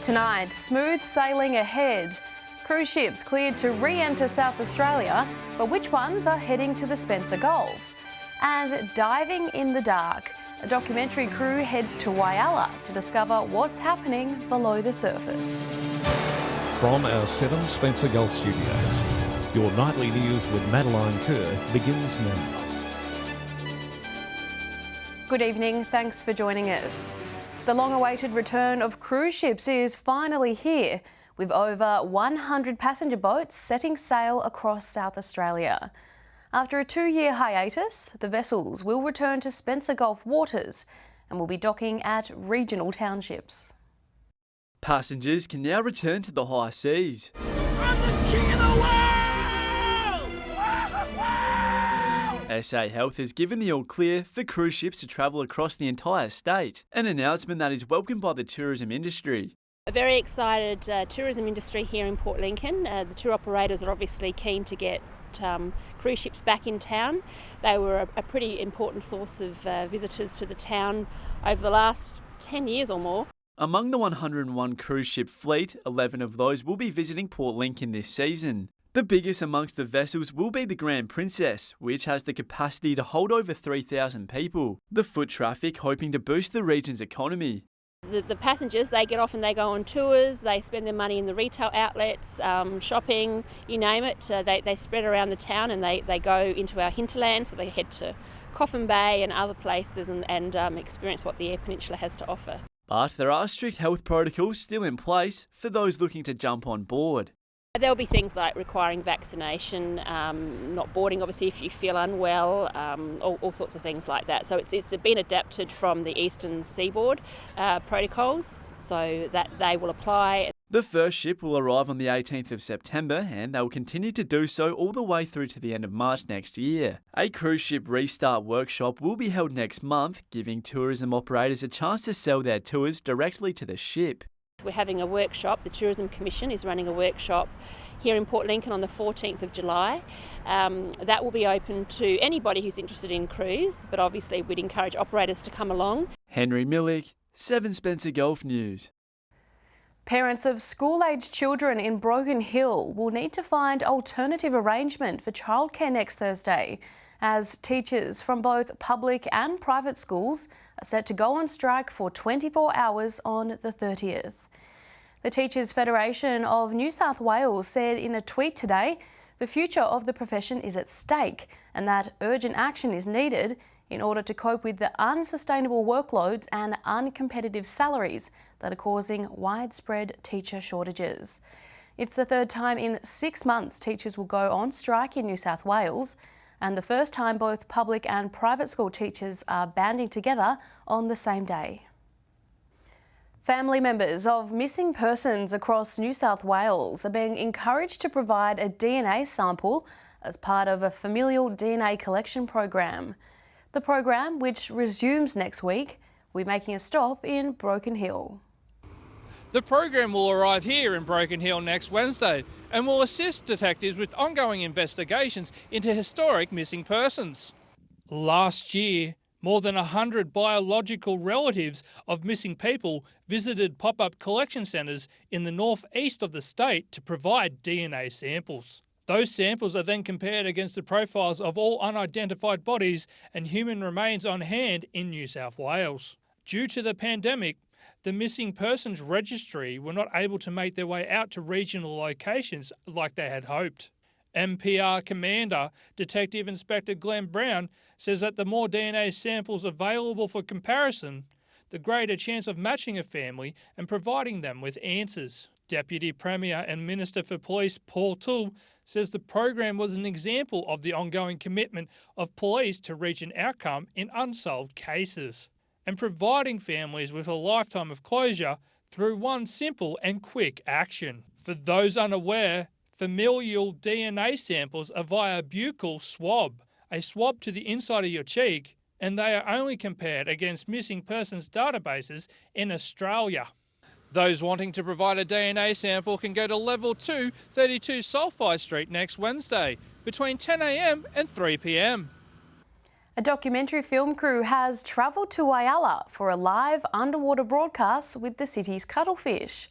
Tonight, smooth sailing ahead. Cruise ships cleared to re-enter South Australia, but which ones are heading to the Spencer Gulf? And diving in the dark, a documentary crew heads to Whyalla to discover what's happening below the surface. From our 7 Spencer Gulf studios, your nightly news with Madeline Kerr begins now. Good evening, thanks for joining us. The long-awaited return of cruise ships is finally here, with over 100 passenger boats setting sail across South Australia. After a 2-year hiatus, the vessels will return to Spencer Gulf waters and will be docking at regional townships. Passengers can now return to the high seas. I'm the king of the world! SA Health has given the all-clear for cruise ships to travel across the entire state, an announcement that is welcomed by the tourism industry. A very excited tourism industry here in Port Lincoln. The tour operators are obviously keen to get cruise ships back in town. They were a pretty important source of visitors to the town over the last 10 years or more. Among the 101 cruise ship fleet, 11 of those will be visiting Port Lincoln this season. The biggest amongst the vessels will be the Grand Princess, which has the capacity to hold over 3,000 people. The foot traffic hoping to boost the region's economy. The passengers, they get off and they go on tours, they spend their money in the retail outlets, shopping, you name it. They spread around the town and they go into our hinterland, so they head to Coffin Bay and other places and experience what the Eyre Peninsula has to offer. But there are strict health protocols still in place for those looking to jump on board. There'll be things like requiring vaccination, not boarding obviously if you feel unwell, all sorts of things like that. So it's been adapted from the eastern seaboard protocols so that they will apply. The first ship will arrive on the 18th of September and they will continue to do so all the way through to the end of March next year. A cruise ship restart workshop will be held next month, giving tourism operators a chance to sell their tours directly to the ship. We're having a workshop. The Tourism Commission is running a workshop here in Port Lincoln on the 14th of July. That will be open to anybody who's interested in cruise, but obviously we'd encourage operators to come along. Henry Millick, 7 Spencer Gulf News. Parents of school-aged children in Broken Hill will need to find alternative arrangement for childcare next Thursday, as teachers from both public and private schools are set to go on strike for 24 hours on the 30th. The Teachers Federation of New South Wales said in a tweet today, the future of the profession is at stake and that urgent action is needed in order to cope with the unsustainable workloads and uncompetitive salaries that are causing widespread teacher shortages. It's the third time in 6 months teachers will go on strike in New South Wales, and the first time both public and private school teachers are banding together on the same day. Family members of missing persons across New South Wales are being encouraged to provide a DNA sample as part of a familial DNA collection program. The program, which resumes next week, will be making a stop in Broken Hill. The program will arrive here in Broken Hill next Wednesday and will assist detectives with ongoing investigations into historic missing persons. Last year, more than 100 biological relatives of missing people visited pop-up collection centres in the northeast of the state to provide DNA samples. Those samples are then compared against the profiles of all unidentified bodies and human remains on hand in New South Wales. Due to the pandemic, the Missing Persons Registry were not able to make their way out to regional locations like they had hoped. MPR Commander, Detective Inspector Glenn Brown, says that the more DNA samples available for comparison, the greater chance of matching a family and providing them with answers. Deputy Premier and Minister for Police Paul Toole says the program was an example of the ongoing commitment of police to reach an outcome in unsolved cases and providing families with a lifetime of closure through one simple and quick action. For those unaware, familial DNA samples are via buccal swab, a swab to the inside of your cheek, and they are only compared against missing persons databases in Australia. Those wanting to provide a DNA sample can go to Level 2, 32 Sulphide Street next Wednesday between 10 a.m. and 3 p.m. A documentary film crew has travelled to Whyalla for a live underwater broadcast with the city's cuttlefish.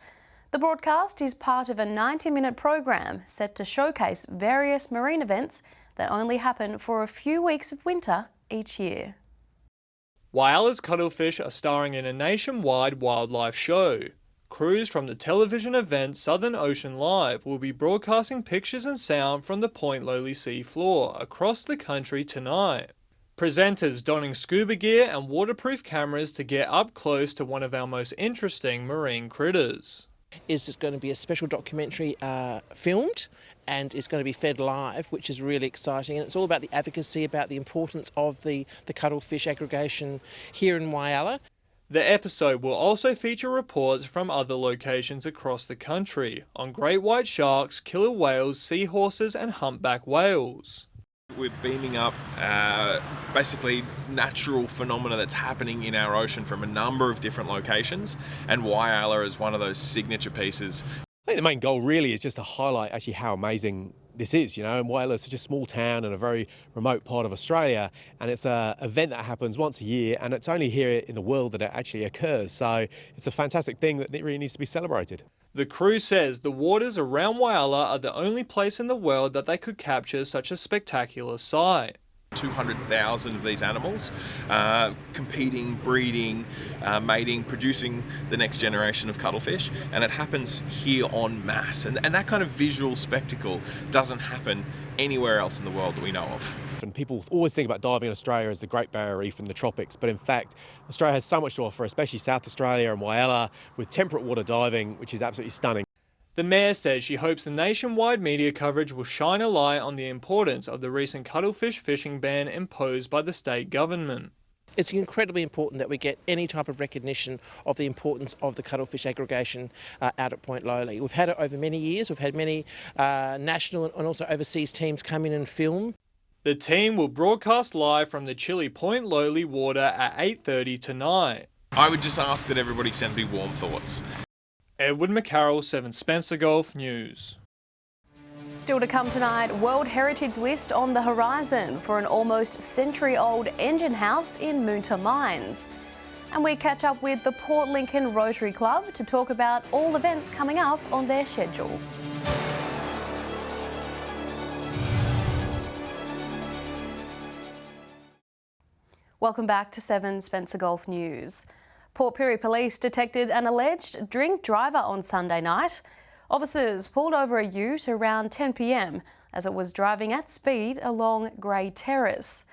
The broadcast is part of a 90-minute program set to showcase various marine events that only happen for a few weeks of winter each year. Whyala's cuttlefish are starring in a nationwide wildlife show. Crews from the television event Southern Ocean Live will be broadcasting pictures and sound from the Point Lowly sea floor across the country tonight. Presenters donning scuba gear and waterproof cameras to get up close to one of our most interesting marine critters. Is going to be a special documentary filmed, and it's going to be fed live, which is really exciting. And it's all about the advocacy, about the importance of the cuttlefish aggregation here in Whyala. The episode will also feature reports from other locations across the country on great white sharks, killer whales, seahorses and humpback whales. We're beaming up basically natural phenomena that's happening in our ocean from a number of different locations, and Whyala is one of those signature pieces. I think the main goal really is just to highlight actually how amazing this is, and Whyala is such a small town in a very remote part of Australia, and it's an event that happens once a year, and it's only here in the world that it actually occurs, so it's a fantastic thing that it really needs to be celebrated. The crew says the waters around Whyala are the only place in the world that they could capture such a spectacular sight. 200,000 of these animals competing, breeding, mating, producing the next generation of cuttlefish, and it happens here en masse. And that kind of visual spectacle doesn't happen anywhere else in the world that we know of. And people always think about diving in Australia as the Great Barrier Reef and the tropics, but in fact Australia has so much to offer, especially South Australia and Whyala, with temperate water diving, which is absolutely stunning. The Mayor says she hopes the nationwide media coverage will shine a light on the importance of the recent cuttlefish fishing ban imposed by the state government. It's incredibly important that we get any type of recognition of the importance of the cuttlefish aggregation out at Point Lowly. We've had it over many years. We've had many national and also overseas teams come in and film. The team will broadcast live from the chilly Point Lowly water at 8:30 tonight. I would just ask that everybody send me warm thoughts. Edward McCarroll, 7 Spencer Gulf News. Still to come tonight, World Heritage List on the horizon for an almost century-old engine house in Moonta Mines. And we catch up with the Port Lincoln Rotary Club to talk about all events coming up on their schedule. Welcome back to 7 Spencer Gulf News. Port Pirie Police detected an alleged drink driver on Sunday night. Officers pulled over a ute around 10 p.m. as it was driving at speed along Grey Terrace.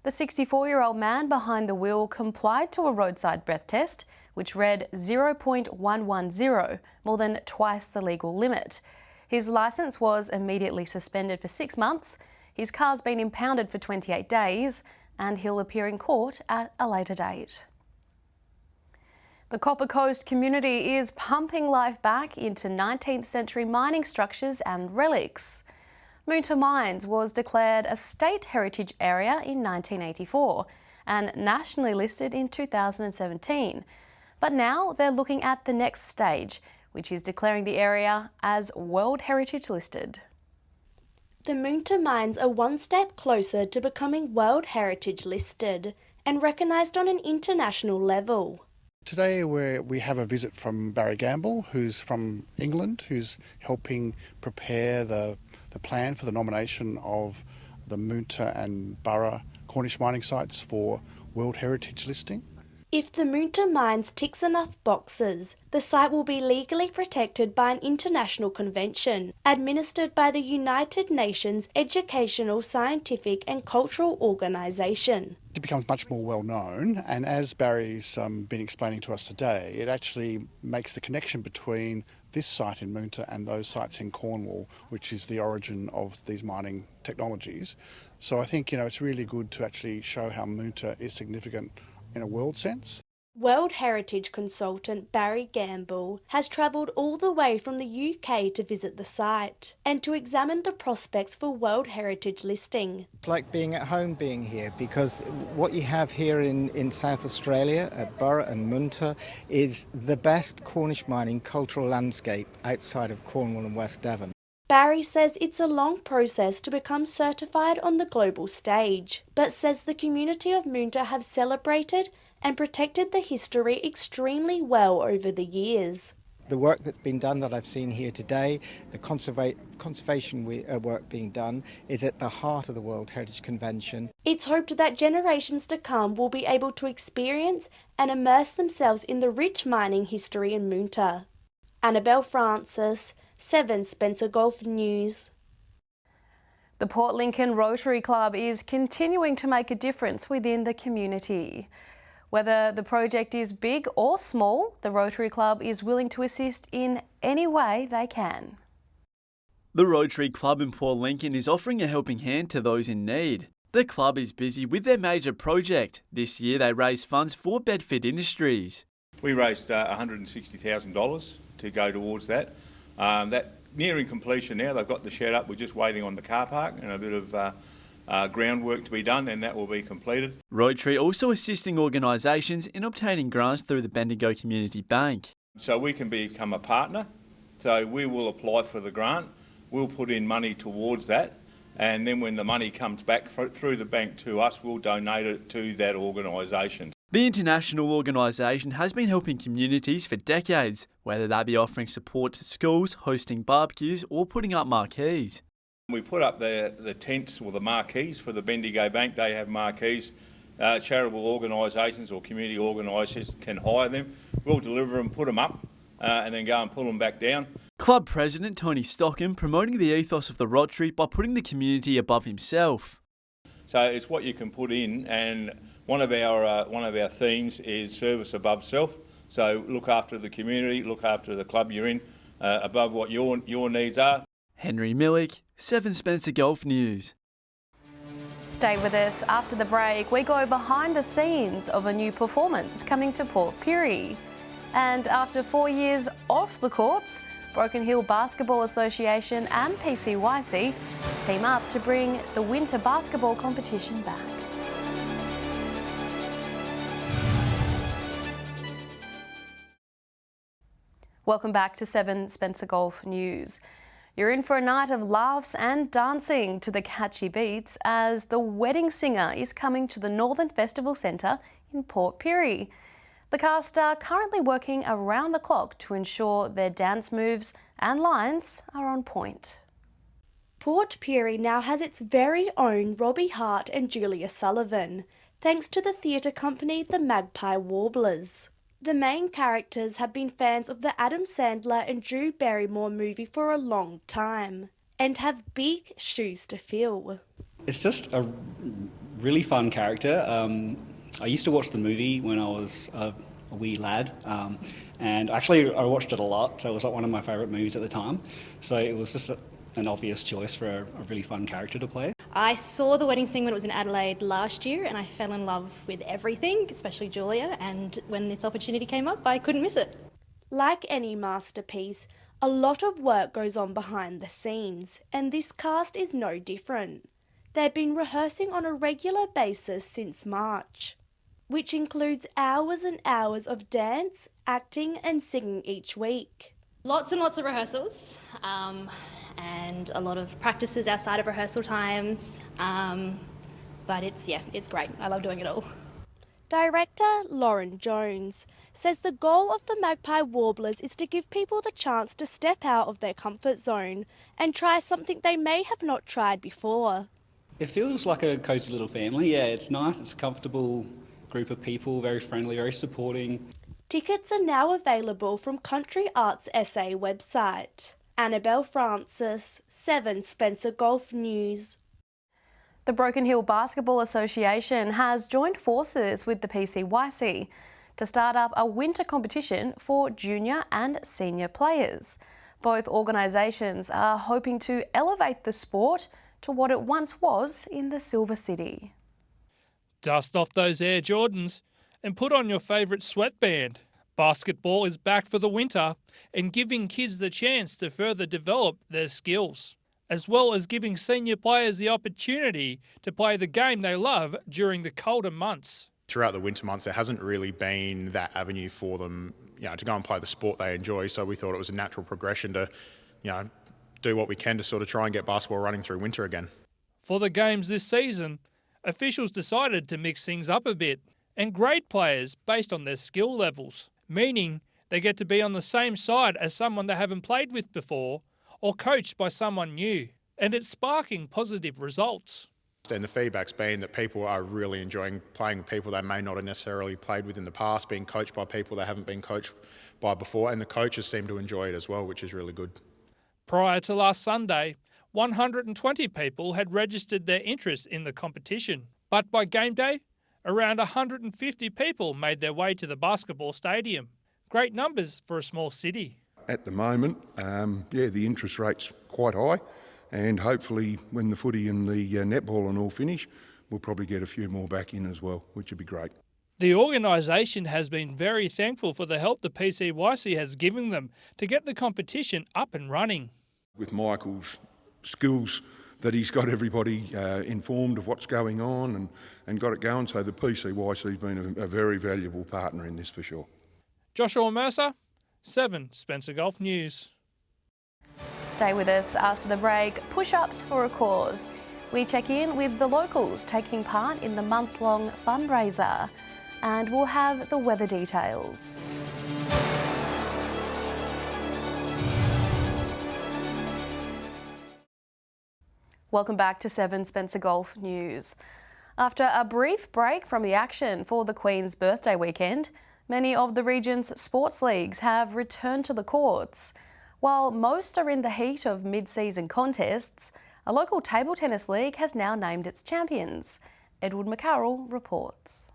The 64-year-old man behind the wheel complied to a roadside breath test, which read 0.110, more than twice the legal limit. His licence was immediately suspended for 6 months. His car's been impounded for 28 days, and he'll appear in court at a later date. The Copper Coast community is pumping life back into 19th century mining structures and relics. Moonta Mines was declared a state heritage area in 1984 and nationally listed in 2017. But now they're looking at the next stage, which is declaring the area as World Heritage listed. The Moonta Mines are one step closer to becoming World Heritage listed and recognised on an international level. Today we have a visit from Barry Gamble, who's from England, who's helping prepare the plan for the nomination of the Moonta and Burra Cornish mining sites for World Heritage listing. If the Moonta Mines ticks enough boxes, the site will be legally protected by an international convention administered by the United Nations Educational, Scientific and Cultural Organisation. It becomes much more well known, and as Barry's been explaining to us today, it actually makes the connection between this site in Moonta and those sites in Cornwall, which is the origin of these mining technologies. So I think it's really good to actually show how Moonta is significant in a world sense. World Heritage consultant Barry Gamble has travelled all the way from the UK to visit the site and to examine the prospects for World Heritage listing. It's like being at home being here, because what you have here in South Australia at Burra and Moonta is the best Cornish mining cultural landscape outside of Cornwall and West Devon. Barry says it's a long process to become certified on the global stage, but says the community of Moonta have celebrated and protected the history extremely well over the years. The work that's been done that I've seen here today, the conservation work being done, is at the heart of the World Heritage Convention. It's hoped that generations to come will be able to experience and immerse themselves in the rich mining history in Moonta. Annabelle Francis, 7 Spencer Golf News. The Port Lincoln Rotary Club is continuing to make a difference within the community. Whether the project is big or small, the Rotary Club is willing to assist in any way they can. The Rotary Club in Port Lincoln is offering a helping hand to those in need. The club is busy with their major project. This year they raised funds for Bedford Industries. We raised $160,000 to go towards that. That nearing completion now. They've got the shed up. We're just waiting on the car park and a bit of groundwork to be done, and that will be completed. Rotary also assisting organisations in obtaining grants through the Bendigo Community Bank. So we can become a partner. So we will apply for the grant. We'll put in money towards that, and then when the money comes back through the bank to us, we'll donate it to that organisation. The international organisation has been helping communities for decades, whether that be offering support to schools, hosting barbecues or putting up marquees. We put up the tents or the marquees for the Bendigo Bank. They have marquees. Charitable organisations or community organisations can hire them. We'll deliver them, put them up and then go and pull them back down. Club President Tony Stockham promoting the ethos of the Rotary by putting the community above himself. So it's what you can put in, and one of our themes is service above self. So look after the community, look after the club you're in, above what your needs are. Henry Millick, 7 Spencer Golf News. Stay with us after the break. We go behind the scenes of a new performance coming to Port Pirie. And after 4 years off the courts, Broken Hill Basketball Association and PCYC team up to bring the winter basketball competition back. Welcome back to 7 Spencer Golf News. You're in for a night of laughs and dancing to the catchy beats as the wedding singer is coming to the Northern Festival Centre in Port Pirie. The cast are currently working around the clock to ensure their dance moves and lines are on point. Port Pirie now has its very own Robbie Hart and Julia Sullivan, thanks to the theatre company the Magpie Warblers. The main characters have been fans of the Adam Sandler and Drew Barrymore movie for a long time and have big shoes to fill. It's just a really fun character. I used to watch the movie when I was a wee lad, and actually I watched it a lot, so it was like one of my favourite movies at the time. So it was just an obvious choice for a really fun character to play. I saw The Wedding Singer when it was in Adelaide last year, and I fell in love with everything, especially Julia, and when this opportunity came up, I couldn't miss it. Like any masterpiece, a lot of work goes on behind the scenes, and this cast is no different. They've been rehearsing on a regular basis since March, which includes hours and hours of dance, acting and singing each week. Lots and lots of rehearsals, and a lot of practices outside of rehearsal times, but it's great. I love doing it all. Director Lauren Jones says the goal of the Magpie Warblers is to give people the chance to step out of their comfort zone and try something they may have not tried before. It feels like a cosy little family. Yeah, it's nice, it's a comfortable group of people, very friendly, very supporting. Tickets are now available from Country Arts SA website. Annabelle Francis, 7 Spencer Golf News. The Broken Hill Basketball Association has joined forces with the PCYC to start up a winter competition for junior and senior players. Both organisations are hoping to elevate the sport to what it once was in the Silver City. Dust off those Air Jordans and put on your favourite sweatband. Basketball is back for the winter and giving kids the chance to further develop their skills, as well as giving senior players the opportunity to play the game they love during the colder months. Throughout the winter months, there hasn't really been that avenue for them, to go and play the sport they enjoy. So we thought it was a natural progression to, do what we can to sort of try and get basketball running through winter again. For the games this season, officials decided to mix things up a bit and grade players based on their skill levels, meaning They get to be on the same side as someone they haven't played with before or coached by someone new, and it's sparking positive results. And the feedback's been that people are really enjoying playing with people they may not have necessarily played with in the past, being coached by people they haven't been coached by before, and the coaches seem to enjoy it as well, which is really good. Prior to last Sunday, 120 people had registered their interest in the competition. But by game day, around 150 people made their way to the basketball stadium. Great numbers for a small city. At the moment, the interest rate's quite high, and hopefully when the footy and the netball and all finish, we'll probably get a few more back in as well, which would be great. The organisation has been very thankful for the help the PCYC has given them to get the competition up and running. With Michael's skills that he's got everybody informed of what's going on and got it going, so the PCYC's been a very valuable partner in this for sure. Joshua Mercer, 7 Spencer Golf News. Stay with us after the break. Push-ups for a cause. We check in with the locals taking part in the month-long fundraiser, and we'll have the weather details. Welcome back to 7 Spencer Golf News. After a brief break from the action for the Queen's birthday weekend, many of the region's sports leagues have returned to the courts. While most are in the heat of mid-season contests, a local table tennis league has now named its champions. Edward McCarroll reports.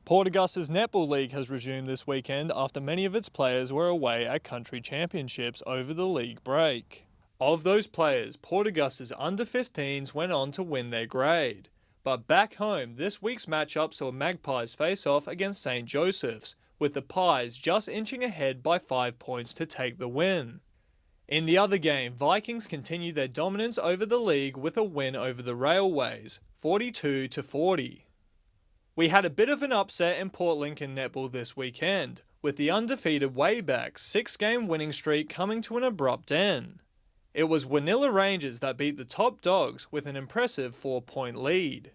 Port Augusta's Netball League has resumed this weekend after many of its players were away at country championships over the league break. Of those players, Port Augusta's under-15s went on to win their grade. But back home, this week's matchup saw Magpies face off against St. Joseph's, with the Pies just inching ahead by 5 points to take the win. In the other game, Vikings continued their dominance over the league with a win over the Railways, 42-40. We had a bit of an upset in Port Lincoln netball this weekend, with the undefeated Waybacks' 6-game winning streak coming to an abrupt end. It was Wanilla Rangers that beat the top dogs with an impressive 4-point lead.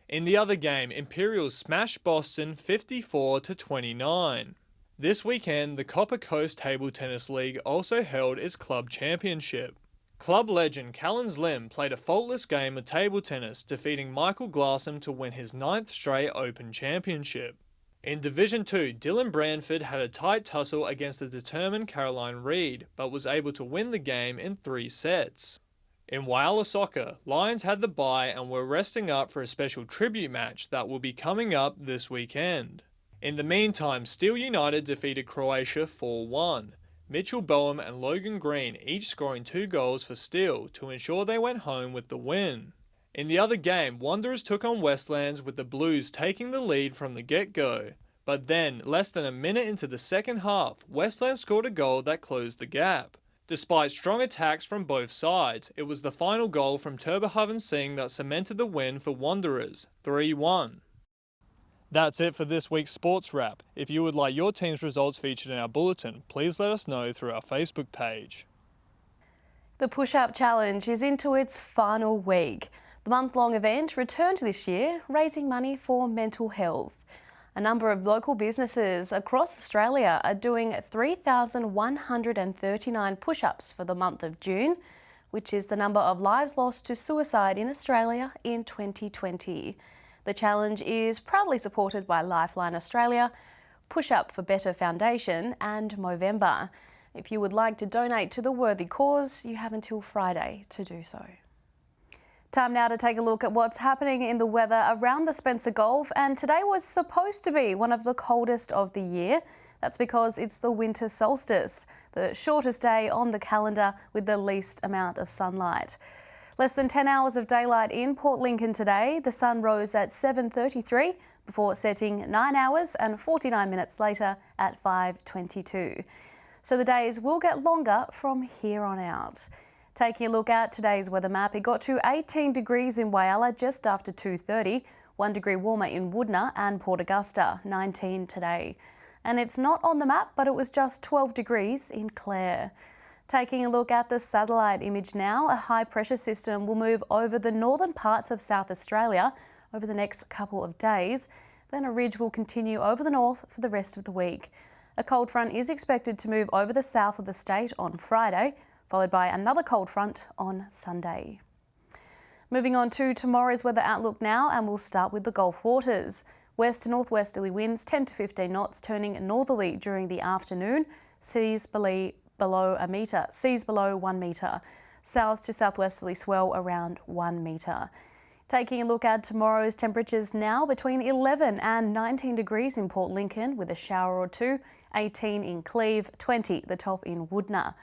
In the other game, Imperials smashed Boston 54-29. This weekend, the Copper Coast Table Tennis League also held its club championship. Club legend Callens Lim played a faultless game of table tennis, defeating Michael Glassam to win his 9th straight Open Championship. In Division 2, Dylan Branford had a tight tussle against the determined Caroline Reed, but was able to win the game in 3 sets. In Whyalla Soccer, Lions had the bye and were resting up for a special tribute match that will be coming up this weekend. In the meantime, Steel United defeated Croatia 4-1. Mitchell Boehm and Logan Green each scoring 2 goals for Steel to ensure they went home with the win. In the other game, Wanderers took on Westlands with the Blues taking the lead from the get-go. But then, less than a minute into the second half, Westlands scored a goal that closed the gap. Despite strong attacks from both sides, it was the final goal from Turbohaven Singh that cemented the win for Wanderers, 3-1. That's it for this week's Sports Wrap. If you would like your team's results featured in our bulletin, please let us know through our Facebook page. The Push-Up Challenge is into its final week. The month-long event returned this year, raising money for mental health. A number of local businesses across Australia are doing 3,139 push-ups for the month of June, which is the number of lives lost to suicide in Australia in 2020. The challenge is proudly supported by Lifeline Australia, Push Up for Better Foundation and Movember. If you would like to donate to the worthy cause, you have until Friday to do so. Time now to take a look at what's happening in the weather around the Spencer Gulf, and today was supposed to be one of the coldest of the year. That's because it's the winter solstice, the shortest day on the calendar with the least amount of sunlight. Less than 10 hours of daylight in Port Lincoln today. The sun rose at 7:33 before setting 9 hours and 49 minutes later at 5:22. So the days will get longer from here on out. Taking a look at today's weather map, it got to 18 degrees in Whyalla just after 2:30, 1 degree warmer in Woodner and Port Augusta, 19 today. And it's not on the map, but it was just 12 degrees in Clare. Taking a look at the satellite image now, a high pressure system will move over the northern parts of South Australia over the next couple of days. Then a ridge will continue over the north for the rest of the week. A cold front is expected to move over the south of the state on Friday, followed by another cold front on Sunday. Moving on to tomorrow's weather outlook now, and we'll start with the Gulf waters. West to northwesterly winds 10 to 15 knots, turning northerly during the afternoon. Seas below 1 metre. South to southwesterly swell around 1 metre. Taking a look at tomorrow's temperatures now, between 11 and 19 degrees in Port Lincoln with a shower or two, 18 in Cleve, 20 the top in Woodna.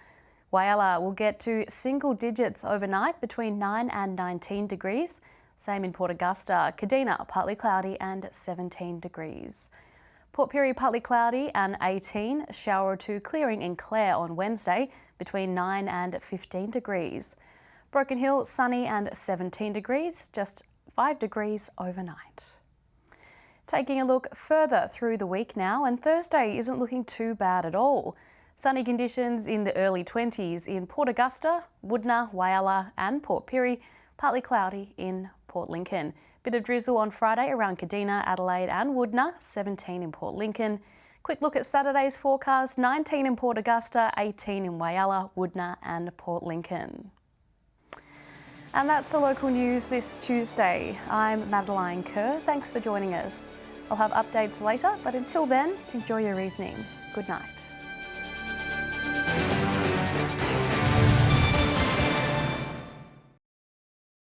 Whyalla will get to single digits overnight between 9 and 19 degrees. Same in Port Augusta. Kadina, partly cloudy and 17 degrees. Port Pirie, partly cloudy and 18. Shower or two clearing in Clare on Wednesday between 9 and 15 degrees. Broken Hill, sunny and 17 degrees, just 5 degrees overnight. Taking a look further through the week now, and Thursday isn't looking too bad at all. Sunny conditions in the early 20s in Port Augusta, Woodna, Whyalla and Port Pirie, partly cloudy in Port Lincoln. Bit of drizzle on Friday around Kadina, Adelaide and Woodna, 17 in Port Lincoln. Quick look at Saturday's forecast, 19 in Port Augusta, 18 in Whyalla, Woodna and Port Lincoln. And that's the local news this Tuesday. I'm Madeline Kerr. Thanks for joining us. I'll have updates later, but until then, enjoy your evening. Good night.